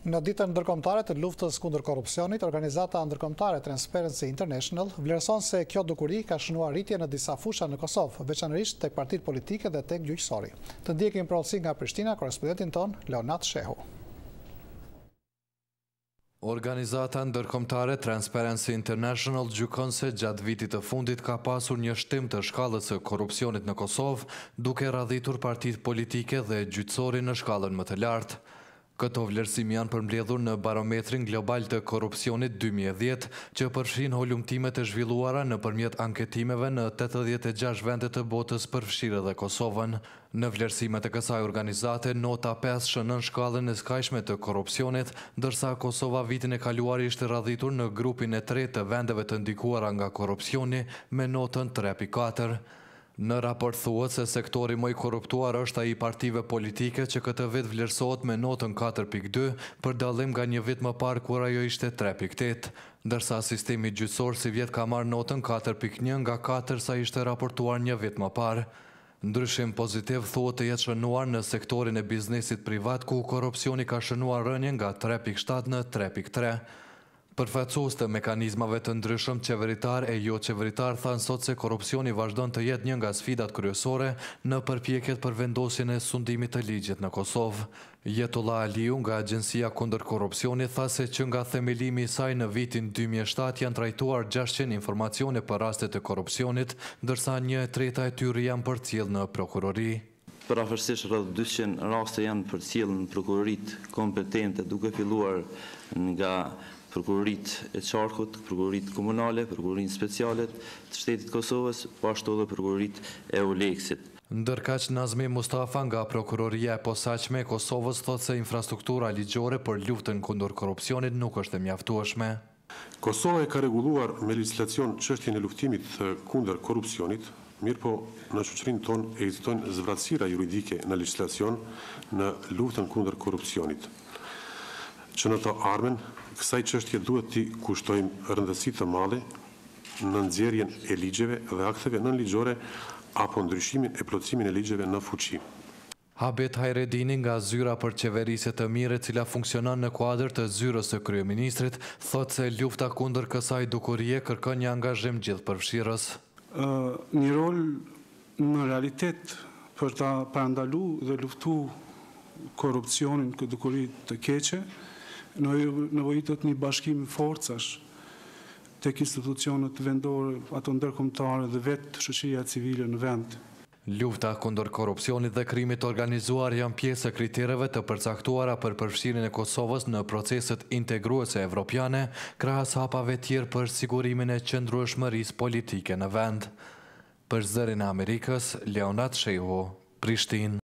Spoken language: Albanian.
Në ditën ndërkombëtare të luftës kundër korrupsionit, organizata ndërkombëtare Transparency International vlerëson se kjo dukuri ka shënuar rritje në disa fusha në Kosovë, veçanërisht tek partitë politike dhe tek gjyqësori. Të ndjekim përhollësi nga Prishtina, korrespondentin ton Leonat Shehu. Organizata ndërkombëtare Transparency International gjykon se gjatë vitit të fundit ka pasur një shtim të shkallës së korrupsionit në Kosovë, duke radhitur partitë politike dhe gjyqësorin në shkallën më të lartë. Këto vlerësime janë përmbledhur në Barometrin Global të Korrupsionit 2010, që përfshin holumtimet e zhvilluara nëpërmjet anketimeve në 86 vende të botës përfshirë edhe Kosovën. Në vlerësimet e kësaj organizate, nota 5 shënon shkallën e skajshme të korrupsionit, ndërsa Kosova vitin e kaluar ishte radhitur në grupin e 3 të vendeve të ndikuara nga korrupsioni me notën 3.4. Në raport thuhet se sektori më i korruptuar është ai i partive politike, që këtë vit vlerësohet me notën 4.2 për dallim nga një vit më parë kur ajo ishte 3.8, ndërsa sistemi gjyqësor si vjet ka marrë notën 4.1 nga 4 sa ishte raportuar një vit më parë. Ndryshim pozitiv thuhet të jetë shënuar në sektorin e biznesit privat, ku korrupsioni ka shënuar rënien nga 3.7 në 3.3. Përfaqësues të mekanizmave të ndryshëm qeveritar e jo qeveritar thanë sot se korrupsioni vazhdon të jetë një nga sfidat kryesore në përpjekjet për vendosjen e sundimit të ligjit në Kosovë. Jetullah Aliu nga Agjencia kundër korrupsionit tha se që nga themelimi i saj në vitin 2007 janë trajtuar 600 informacione për raste të korrupsionit, ndërsa 1/3 e tyre janë përcjellë në prokurori. Përafërsisht rreth 200 raste janë përcjellë në prokuroritë kompetente, duke filluar nga prokuroritë e Qarkut, prokuroritë komunale, prokurorinë speciale të shtetit Kosovës, po ashtu edhe prokuroritë e Oleksit. Ndërkaq Nazmi Mustafa nga Prokuroria e Posaçme e Kosovës thotë se infrastruktura ligjore për luftën kundër korrupsionit nuk është e mjaftueshme. Kosova e ka rregulluar me legjislacion çështjen e luftimit kundër korrupsionit, mirë po në shoqërinë tonë ekzistojnë zvratësira juridike në legjislacion në luftën kundër korrupsionit. Që në të ardhmen, kësaj çështje duhet t'i kushtojmë rëndësi të madhe në nxjerrjen e ligjeve dhe akteve nënligjore apo ndryshimin e plotësimin e ligjeve në fuqi. Habet Hajredini nga Zyra për Qeverisje të Mire, cila funksionon në kuadër të zyrës së kryeministrit, thotë se lufta kundër kësaj dukurie kërkon një angazhim gjithëpërfshirës. Një rol në realitet për ta parandalu dhe luftu korrupsionin, këtë dukuri të keqe, nevojitet një bashkim forcash tek institucionet vendore, ato ndërkombëtare dhe vetë shoqëria civile në vend. Lufta kundër korrupsionit dhe krimit organizuar janë pjesë e kritereve të përcaktuara për përfshirjen e Kosovës në proceset integruese evropiane, krahas hapave tjerë për sigurimin e qëndrueshmërisë politike në vend. Për Zërin e Amerikës, Leonat Shehu, Prishtinë.